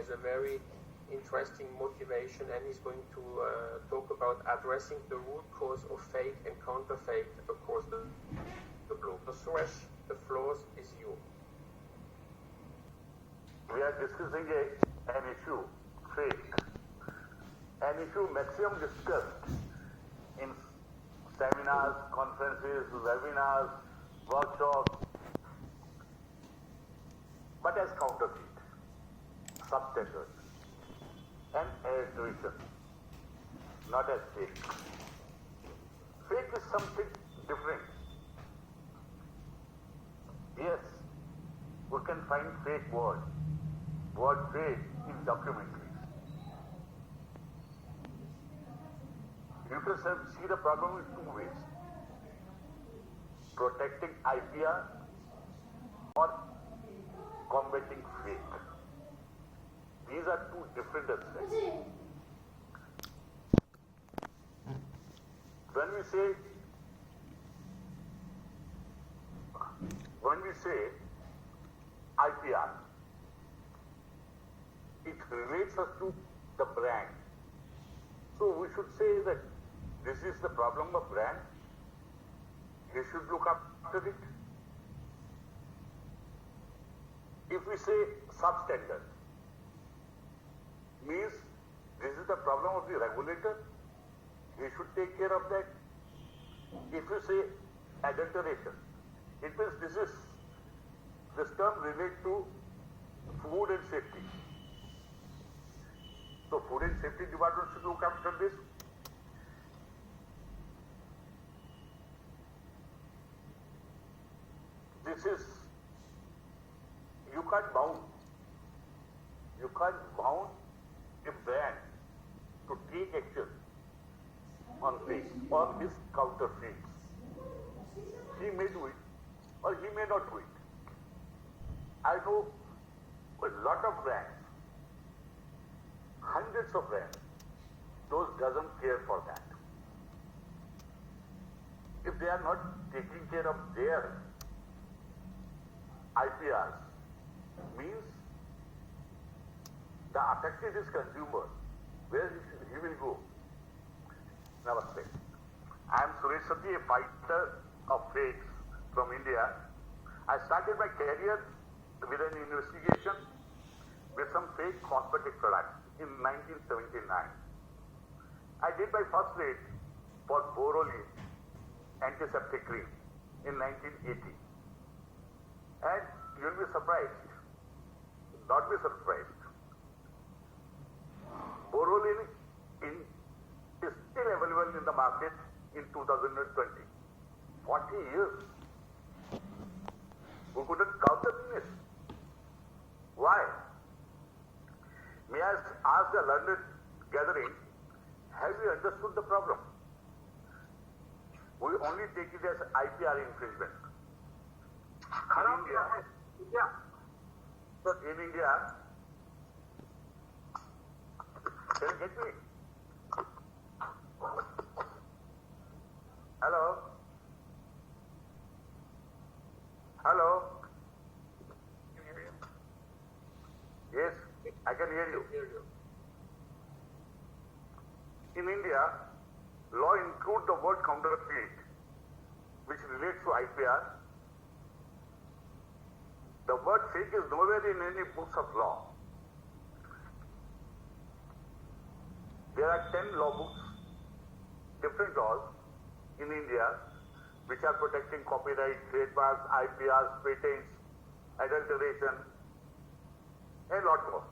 a very interesting motivation, and he's going to talk about addressing the root cause of fake and counterfeit across the globe. So Suresh, the floor is you. We are discussing an issue, fake, an issue maximum discussed in seminars, conferences, webinars, workshops, but as counterfeit, substandard, and adulteration, not as fake. Fake is something different. Yes, we can find fake word fake in documentaries. You can see the problem in two ways: protecting IPR or combating fake. These are two different aspects. When we say IPR, it relates us to the brand. So we should say that this is the problem of brand. We should look after it. If we say substandard, means this is the problem of the regulator. We should take care of that. If you say adulteration, it means this term relates to food and safety. So food and safety department should look after this. You can't bound a brand to take action on his counterfeits. He may do it or he may not do it. I know a lot of brands, hundreds of brands, those doesn't care for that. If they are not taking care of their IPRs, means the affected is consumer. Where he will go? Namaste. I am Suresh Sati, a fighter of fakes from India. I started my career with an investigation with some fake cosmetic products in 1979. I did my first raid for Borolene antiseptic cream in 1980. And you'll be surprised, not be surprised. Borolene is still available in the market in 2020. 40 years. We couldn't counter this. Why? May I ask the learned gathering, have you understood the problem? We only take it as IPR infringement. In India, can you get me? Hello? Hello? Yes, I can hear you. In India, law includes the word counterfeit, which relates to IPR. The word fake is nowhere in any books of law. There are 10 law books, different laws in India, which are protecting copyright, trademarks, IPRs, patents, adulteration, and lot more.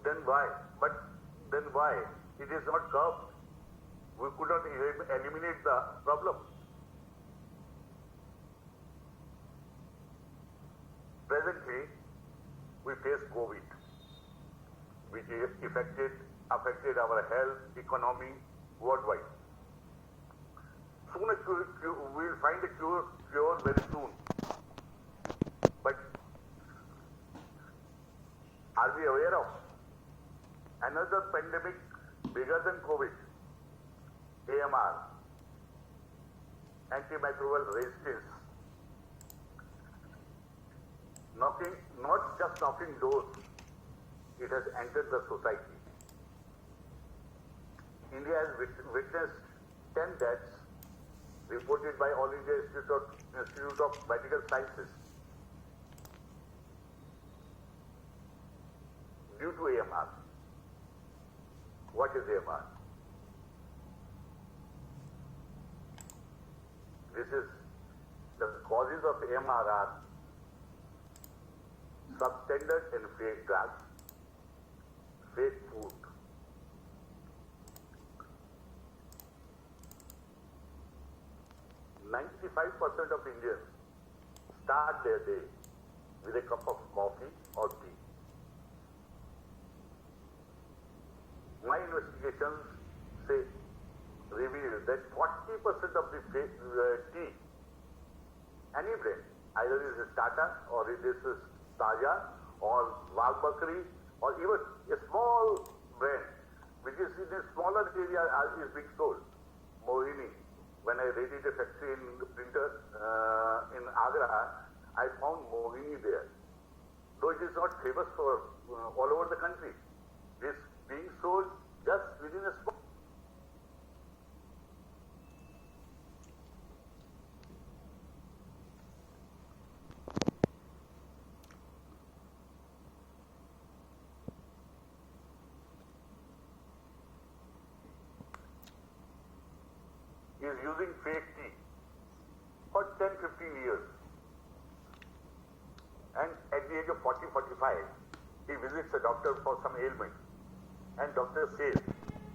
Then why? It is not curbed. We could not eliminate the problem. Presently, we face COVID, which affected our health, economy worldwide. Soon we will find a cure very soon. But are we aware of another pandemic bigger than COVID? AMR, antimicrobial resistance. knocking, not just knocking doors, it has entered the society. India has witnessed 10 deaths reported by All India Institute of Medical Sciences due to AMR. What is AMR? This is the causes of AMR are substandard and fake drugs, fake food. %95% of Indians start their day with a cup of coffee or tea. My investigations reveal that 40% of the tea, any brand, either it is Tata or it is Taja or Walbakri or even a small brand which is in a smaller area is being sold, Mohini. When I raided a factory in printer in Agra, I found Mohini there. Though it is not famous for all over the country, this being sold just within a small. Is using fake tea for 10-15 years. And at the age of 40-45, he visits a doctor for some ailment. And doctor says,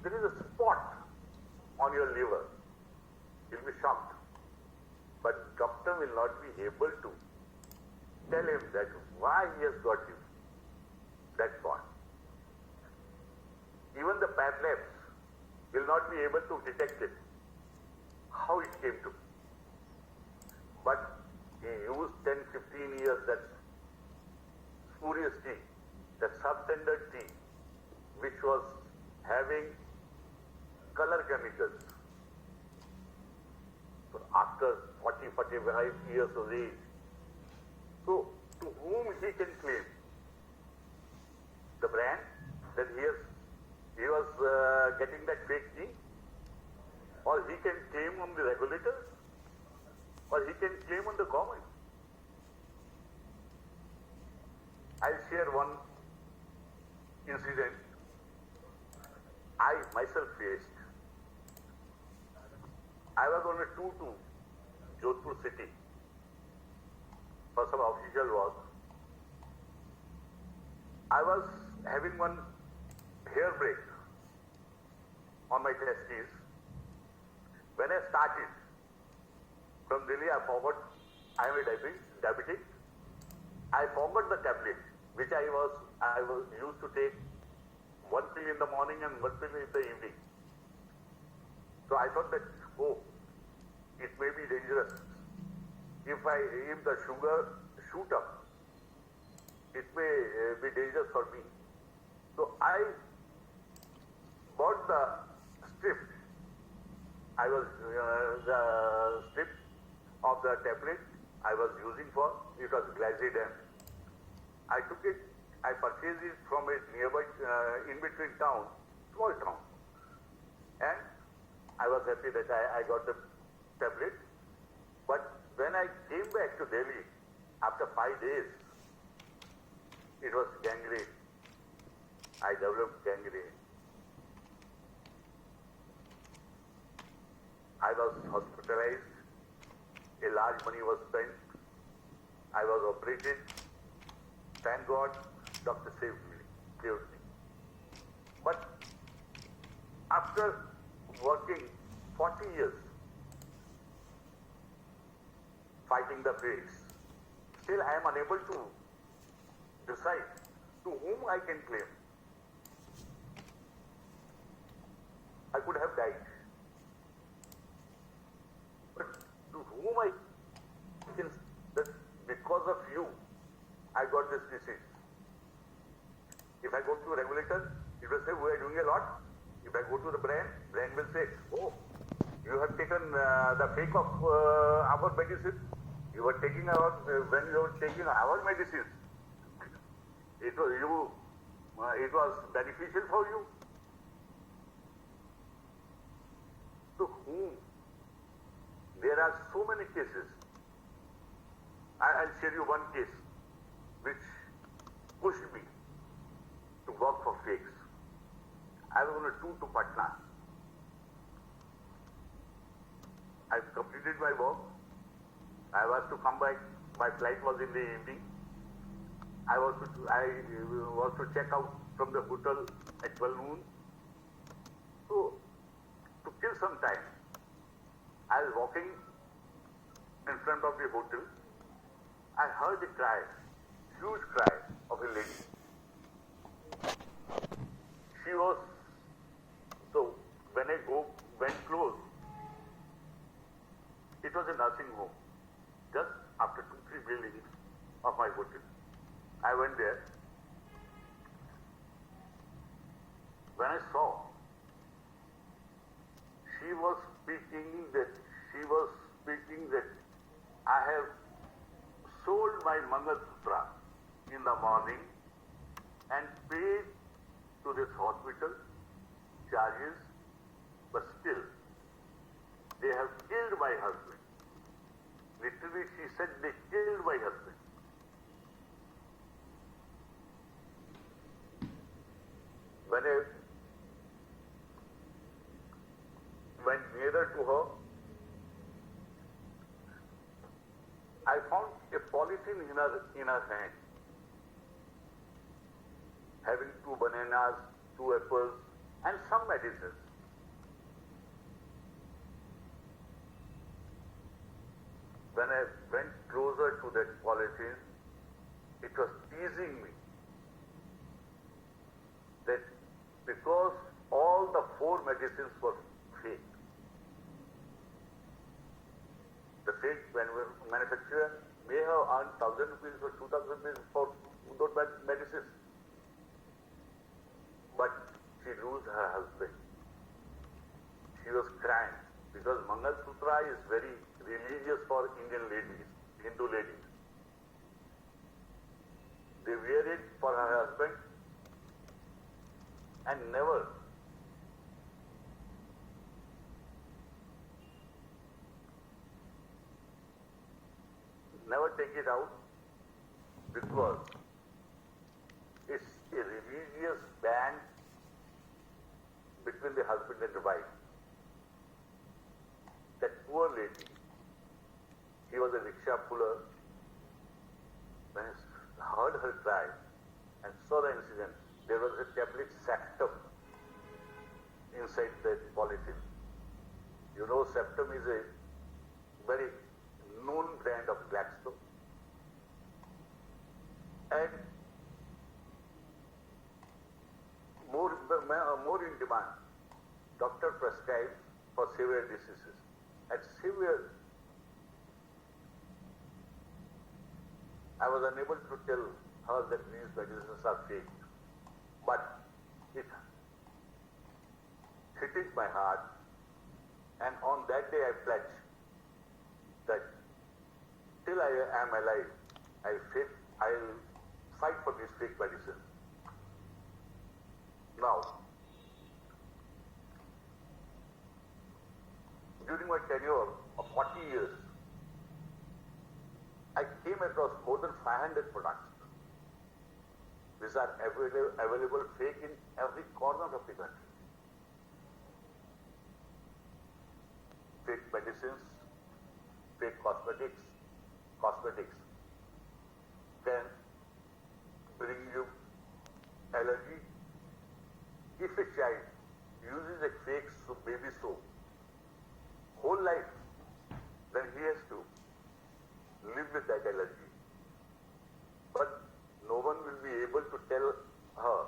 there is a spot on your liver. He'll be shocked. But doctor will not be able to tell him that why he has got that spot. Even the path labs will not be able to detect it. How it came to. But he used 10-15 years that spurious tea, that substandard tea, which was having color chemicals. So after 40-45 years of age, so to whom he can claim? The brand that he was getting that fake tea? Or he can claim on the regulators, or he can claim on the government. I'll share one incident I myself faced. I was on a tour to Jodhpur city for some official work. I was having one hair break on my testes. When I started from Delhi, I am a diabetic. I forgot the tablet, which I was used to take one pill in the morning and one pill in the evening. So I thought that, it may be dangerous. If the sugar shoot up, it may be dangerous for me. So I bought the strip. I was the strip of the tablet I was using for, it was Glazidam. I took it, I purchased it from a nearby, in between town, small town. And I was happy that I got the tablet. But when I came back to Delhi, after 5 days, it was gangrene. I developed gangrene. I was hospitalized, a large money was spent, I was operated. Thank God, doctor saved me, cured me. But after working 40 years, fighting the fakes, still I am unable to decide to whom I can claim. I could have died. But to whom I can, that because of you, I got this disease. If I go to a regulator, it will say, we are doing a lot. If I go to the brand will say, you have taken the fake of our medicine. You were taking out, when you were taking our medicines, it was beneficial for you. To whom? There are so many cases. I'll share you one case which pushed me to work for fakes. I was on a tour to Patna. I completed my work. I was to come back. My flight was in the evening. I was to check out from the hotel at 12 noon. So, to kill some time, I was walking in front of the hotel. I heard a cry, huge cry of a lady. She was, so when I went close, it was a nursing home, just after 2-3 buildings of my hotel. I went there. When I saw, she was speaking that I have sold my Mangalsutra in the morning and paid to this hospital charges, but still they have killed my husband. Literally, she said they killed my husband. When I went nearer to her, I found a polythene in her hand, having 2 bananas, 2 apples, and some medicines. When I went closer to that polythene, it was teasing me that because all the 4 medicines were fake, the fake manufacturer may have earned 1,000 rupees or 2,000 rupees for those medicines, but she lose her husband. She was crying because Mangalsutra is very religious for Indian ladies, Hindu ladies. They wear it for her husband and never take it out because it's a religious band between the husband and the wife. That poor lady, he was a rickshaw puller, when I heard her cry and saw the incident, there was a tablet septum inside that polythene. You know, septum is a very known brand of Blackstone. And more in demand, doctor prescribed for severe diseases. At severe, I was unable to tell her that these medicines are fake. But it hit my heart, and on that day I pledged that till I am alive, I'll fight for these fake medicines. Now, during my tenure of 40 years, I came across more than 500 products. These are available fake in every corner of the country. Fake medicines, fake cosmetics can bring you allergy. If a child uses a fake baby soap whole life, then he has to live with that allergy. But no one will be able to tell her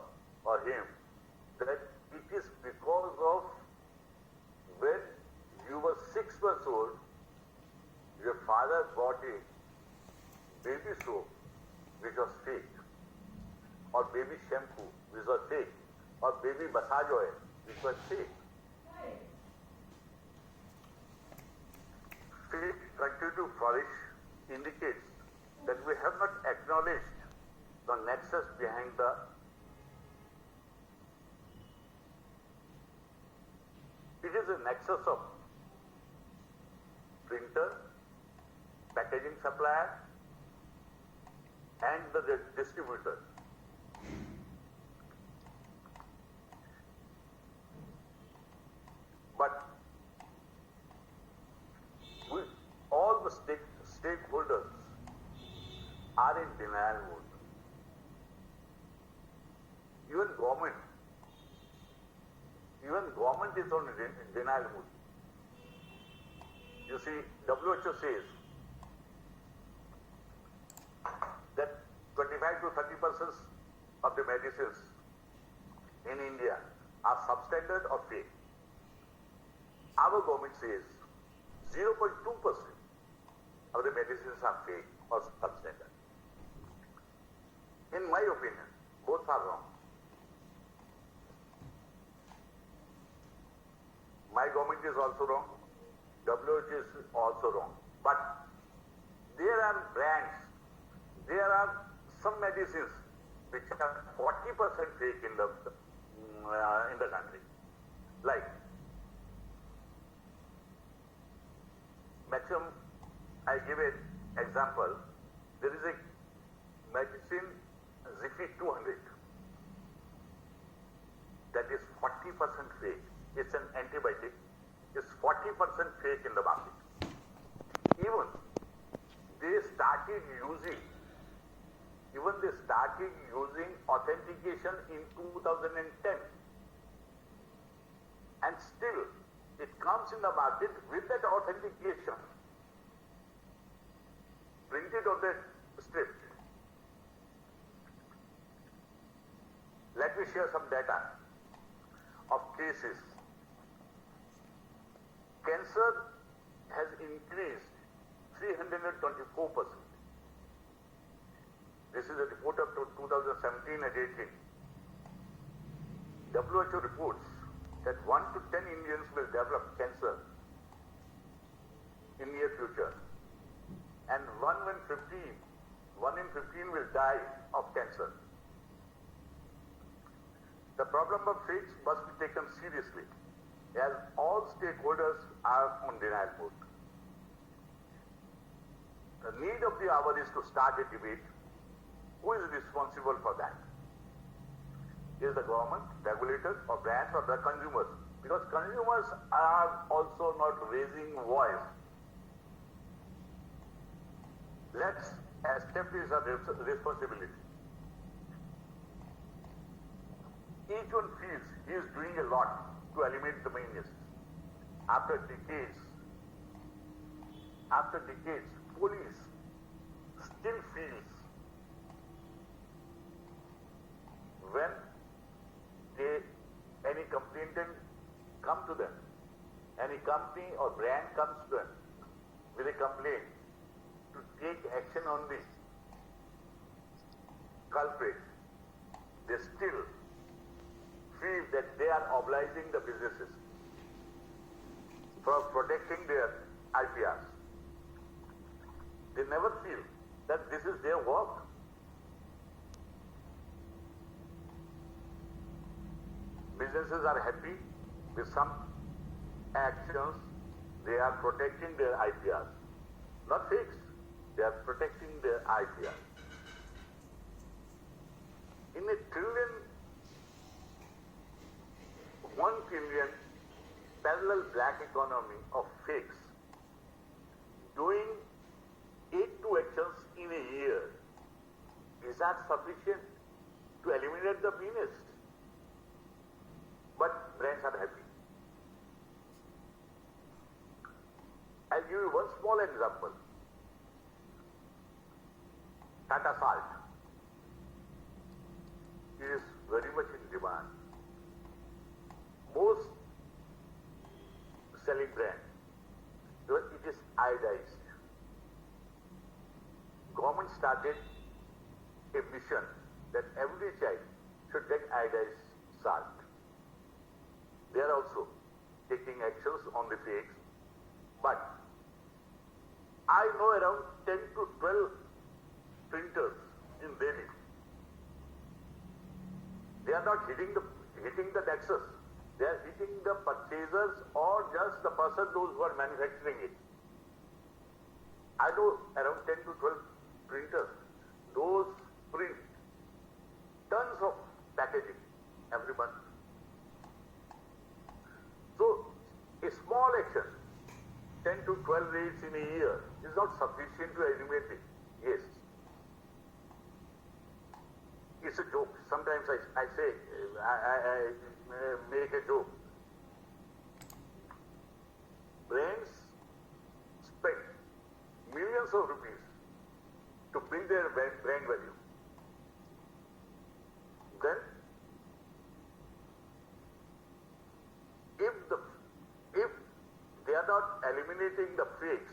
or him that it is because of when you were 6 months old, your father bought a baby soap which was fake, or baby shampoo which was fake, or baby massage oil which was fake. Fake continue to flourish indicates that we have not acknowledged the nexus behind the it is a nexus of printer, packaging supplier and the distributor. But all the stakeholders are in denial mode. Even government is on denial mode. You see, WHO says that 25 to 30% of the medicines in India are substandard or fake. Our government says 0.2% of the medicines are fake or substandard. In my opinion, both are wrong. My government is also wrong. WHO is also wrong. But there are brands, there are some medicines which are 40% fake in the country. Like maximum, I give an example. There is a medicine Zifi 200 that is 40% fake. It's an antibiotic. It's 40% fake in the market. Even they started using authentication in 2010. And still, it comes in the market with that authentication printed on the strip. Let me share some data of cases. Cancer has increased 324%. This is a report of 2017 and 18. WHO reports that 1 to 10 Indians will develop cancer in near future, and 1 in 15 will die of cancer. The problem of fakes must be taken seriously, as all stakeholders are on denial mode. The need of the hour is to start a debate. Who is responsible for that? Is the government, regulators, or brands, or the consumers? Because consumers are also not raising voice. Let's establish a responsibility. Each one feels he is doing a lot to eliminate the meanness. After decades, police still feels when any complainant come to them, any company or brand comes to them with a complaint to take action on the culprit, they still feel that they are obliging the businesses for protecting their IPRs. They never feel that this is their work. Businesses are happy with some actions. They are protecting their IPRs. Not fakes. They are protecting their IPRs. In a trillion, 1 trillion parallel black economy of fakes, doing 82 actions in a year, is that sufficient to eliminate the meanness? But brands are happy. I'll give you one small example. Tata Salt is very much in demand. Most selling brand, because it is iodized. Government started a mission that every child should take iodized salt. They are also taking actions on the fakes, but I know around 10 to 12 printers in Delhi. They are not hitting the nexus. They are hitting the purchasers or just the person, those who are manufacturing it. I know around 10 to 12 printers. Those print tons of packaging every month. So, a small action, 10 to 12 raids in a year, is not sufficient to eliminate it. Yes. It's a joke. Sometimes I say, I make a joke. Brands spend millions of rupees to build their brand value. Then, if they are not eliminating the fakes,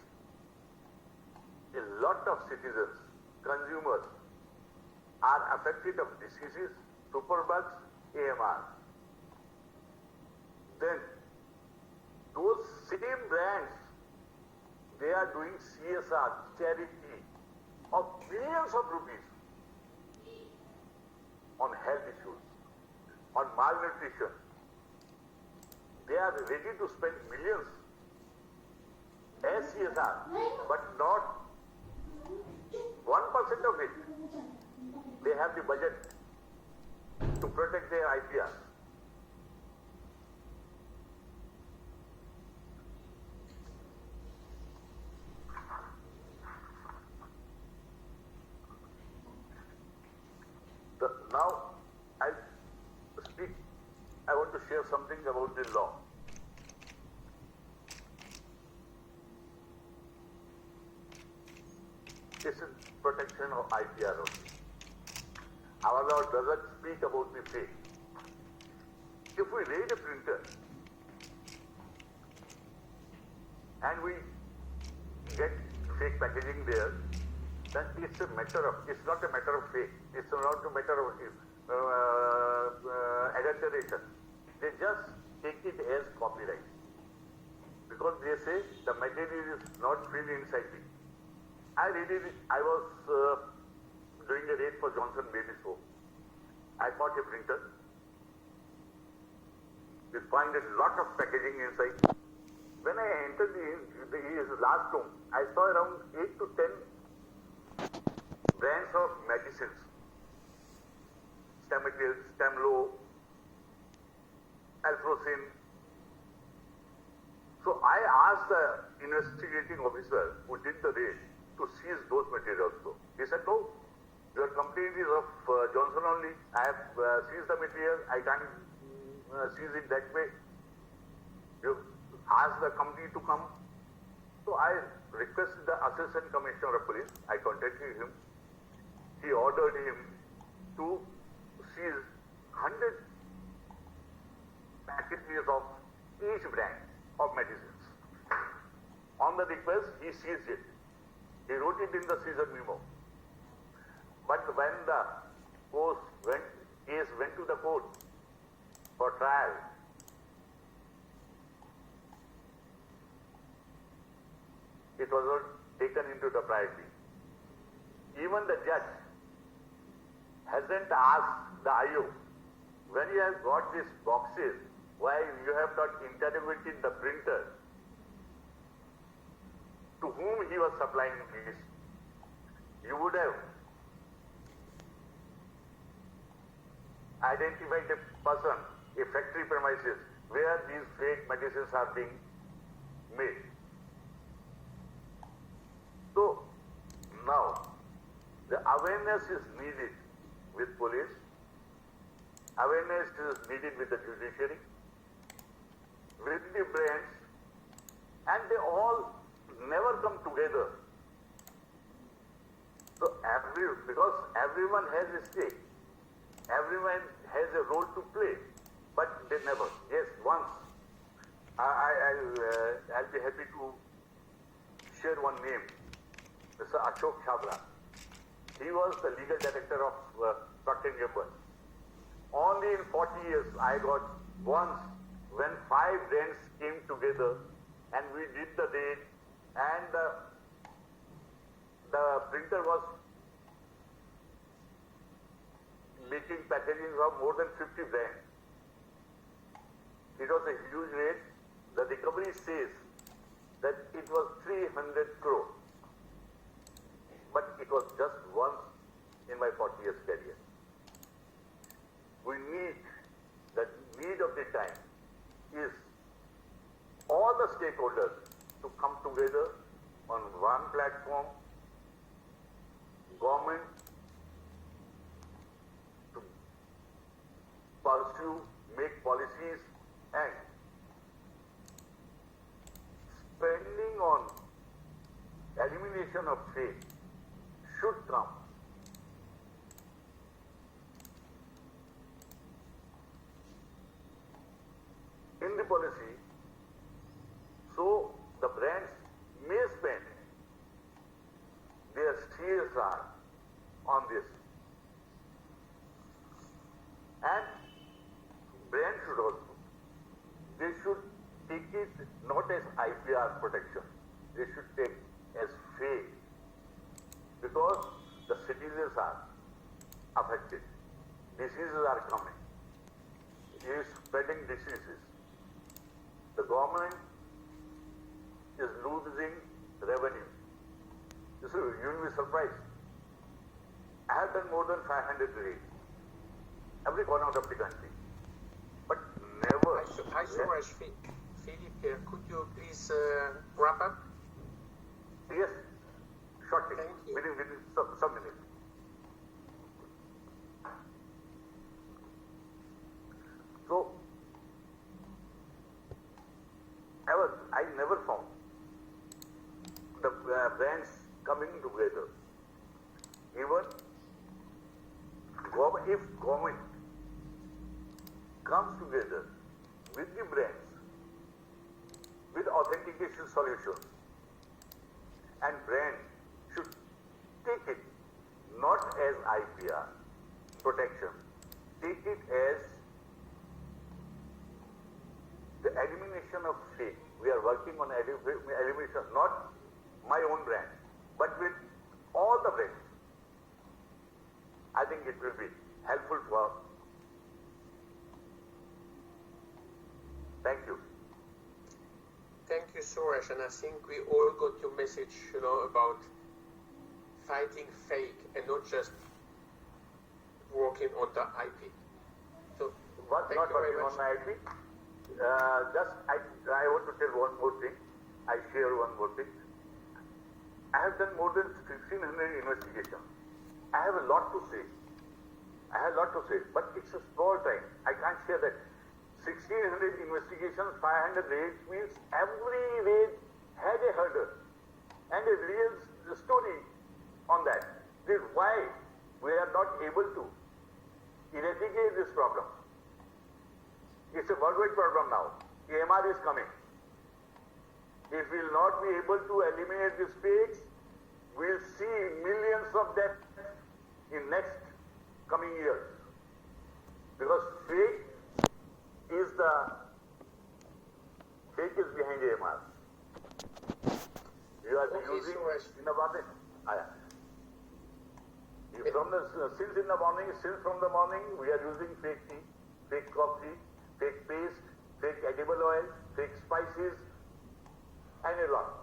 a lot of citizens, consumers, are affected of diseases, superbugs, AMR. Then, those same brands, they are doing CSR, charity, of millions of rupees on health issues, on malnutrition. They are ready to spend millions as CSR, but not 1% of it. They have the budget to protect their IPR. Now, I want to share something about the law. This is protection of IPR only. Our law doesn't speak about the fake. If we raid a printer and we get fake packaging there, then it's not a matter of fake. It's not a matter of adulteration. They just take it as copyright. Because they say the material is not filled inside it. I was doing a raid for Johnson Baby Soap. I bought a printer. We find a lot of packaging inside. When I entered his last room, I saw around 8 to 10 brands of medicines. Stamatil, Stamlo, Alfrocin. So I asked the investigating officer who did the raid to seize those materials. He said, no, your company is of Johnson only. I have seized the material. I can't seize it that way. You ask the company to come. So I requested the Assistant Commissioner of Police. I contacted him. He ordered him to seize 100 packages of each brand of medicines. On the request, he seized it. He wrote it in the seizure memo. But when the case went to the court for trial, it was not taken into the priority. Even the judge hasn't asked the IO, when you have got these boxes, why you have not interrogated the printer to whom he was supplying this. You would have identified a person, a factory premises, where these fake medicines are being made. So, now, the awareness is needed with police, awareness is needed with the judiciary, with the brands, and they all never come together. So because everyone has a stake, everyone has a role to play, but they never. Yes, once I'll be happy to share one name, Mr. Ashok Chabra. He was the legal director of Procter & Gamble. Only in 40 years I got once when 5 brands came together and we did the raid, and the printer was making packaging of more than 50 brands. It was a huge rate. The recovery says that it was 300 crore. But it was just once in my 40 years career. We need, the need of the time is all the stakeholders to come together on one platform, government to pursue, make policies, and spending on elimination of fake should come. In the policy, so the brands may spend their CSR on this. And brands should also, they should take it not as IPR protection, they should take as fake, because the citizens are affected, diseases are coming, it is spreading diseases. The government is losing revenue. You see, you will be surprised. I have done more than 500 raids, every corner of the country, but never. Hi, Suresh. Philip here. Could you please wrap up? Yes, shortly, Thank you. within some minutes. So, I never found the brands coming together. Even if government comes together with the brands, with authentication solutions, and brand should take it not as IPR protection, take it as the elimination of fake. We are working on elimination, not my own brand, but with all the brands. I think it will be helpful for. Thank you. Thank you, Suresh. And I think we all got your message, about fighting fake and not just working on the IP. So, Not thank you very working much. on my IP. I want to tell one more thing. I share one more thing. I have done more than 1,600 investigations. I have a lot to say. But it's a small time. I can't share that. 1,600 investigations, 500 raids means every raid had a hurdle and a real story on that. This is why we are not able to eradicate this problem. It's a worldwide problem now. AMR is coming. If we will not be able to eliminate this fakes, we'll see millions of deaths in next coming years. Because fake is behind AMR. You are using in the morning. Since from the morning, we are using fake tea, fake coffee, fake paste, fake edible oil, fake spices, and a lot.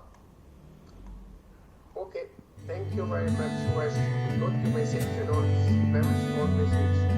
Okay. Thank you very much, Suresh. We got your message, it's very strong message.